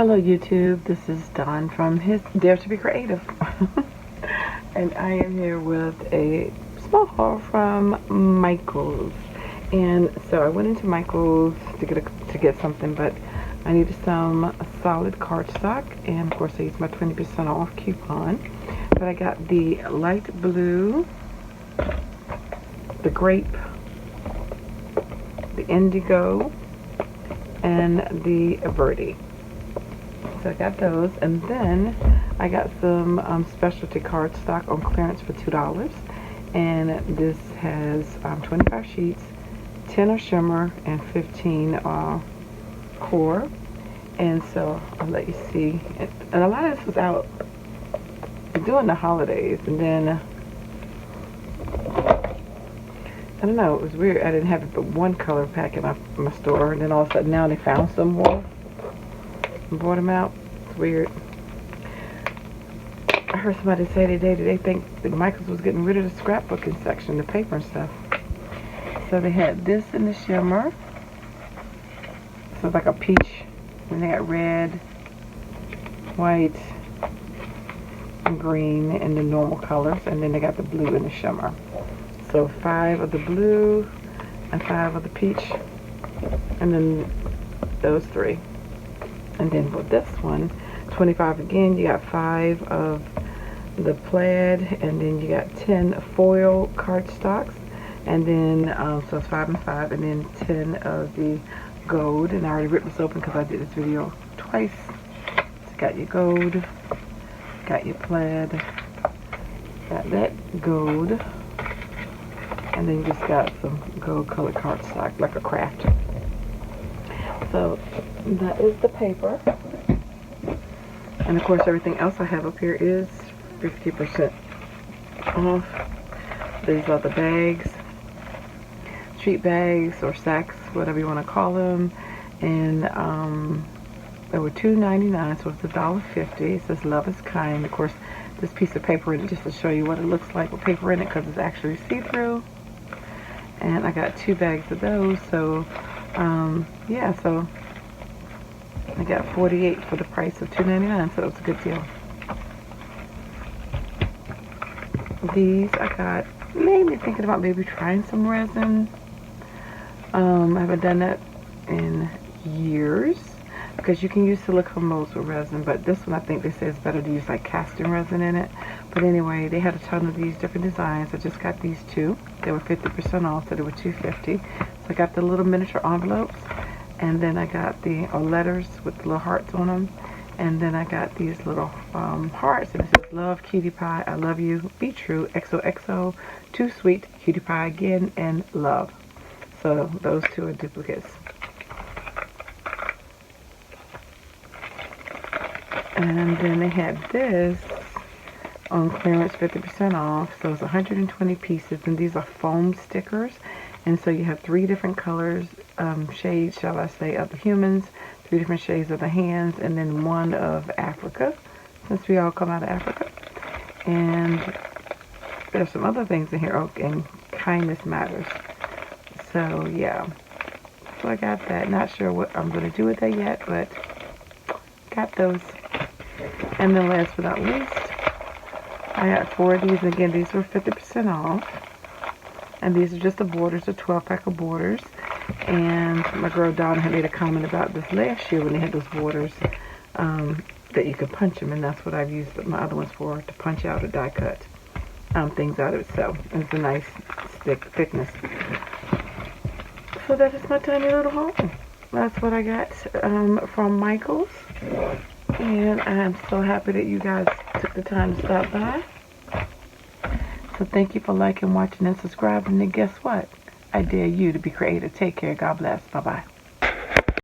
Hello YouTube, this is Dawn from his DaretoBeCreative. And I am here with a small haul from Michael's. And so I went into Michael's to get something, but I needed some solid cardstock, and of course I used my 20% off coupon. But I got the light blue, the grape, the indigo, and the birdie. So I got those, and then I got some specialty cardstock on clearance for $2, and this has 25 sheets, 10 are shimmer, and 15 are core. And so I'll let you see. And a lot of this was out during the holidays, and then I don't know, it was weird. I didn't have it but one color pack in my store, and then all of a sudden now they found some more and brought them out. It's weird. I heard somebody say today that they think that Michael's was getting rid of the scrapbooking section, the paper and stuff. So they had this in the shimmer. So it's like a peach. And they got red, white, and green in the normal colors. And then they got the blue in the shimmer. So 5 of the blue and 5 of the peach. And then those 3. And then for this one, 25 again, you got 5 of the plaid, and then you got 10 foil cardstocks, and then so it's 5 and 5, and then 10 of the gold. And I already ripped this open because I did this video twice. So got your gold, got your plaid, got that gold, and then you just got some gold colored cardstock, like a craft. So that is the paper, and of course everything else I have up here is 50% off. These are the bags, street bags or sacks, whatever you want to call them, and they were $2.99, so it's $1.50. It says love is kind. Of course, this piece of paper in it just to show you what it looks like with paper in it, because it's actually see-through. And I got 2 bags of those, so yeah, so I got 48 for the price of $2.99, so it was a good deal. These I got, made me thinking about maybe trying some resin. I haven't done that in years, because you can use silicone molds with resin, but this one I think they say it's better to use like casting resin in it. But anyway, they had a ton of these different designs. I just got these 2. They were 50% off, so they were $2.50. So I got the little miniature envelopes, and then I got the letters with the little hearts on them, and then I got these little hearts, and it says love cutie pie, I love you, be true, XOXO, too sweet, cutie pie again, and love. So those 2 are duplicates. And then they had this on clearance, 50% off. So it's 120 pieces, and these are foam stickers. And so you have 3 different colors, shades, shall I say, of the humans, 3 different shades of the hands, and then 1 of Africa, since we all come out of Africa. And there's some other things in here. Oh, and kindness matters. So yeah, so I got that. Not sure what I'm going to do with that yet, but got those. And then last but not least, I got 4 of these, and again, these were 50% off. And these are just the borders, a 12-pack of borders. And my girl Donna had made a comment about this last year when they had those borders, that you could punch them, and that's what I've used my other ones for, to punch out or die cut things out of it. So it's a nice thick thickness. So that is my tiny little haul. That's what I got from Michael's. And I'm so happy that you guys took the time to stop by. So thank you for liking, watching, and subscribing. And guess what? I dare you to be creative. Take care. God bless. Bye-bye.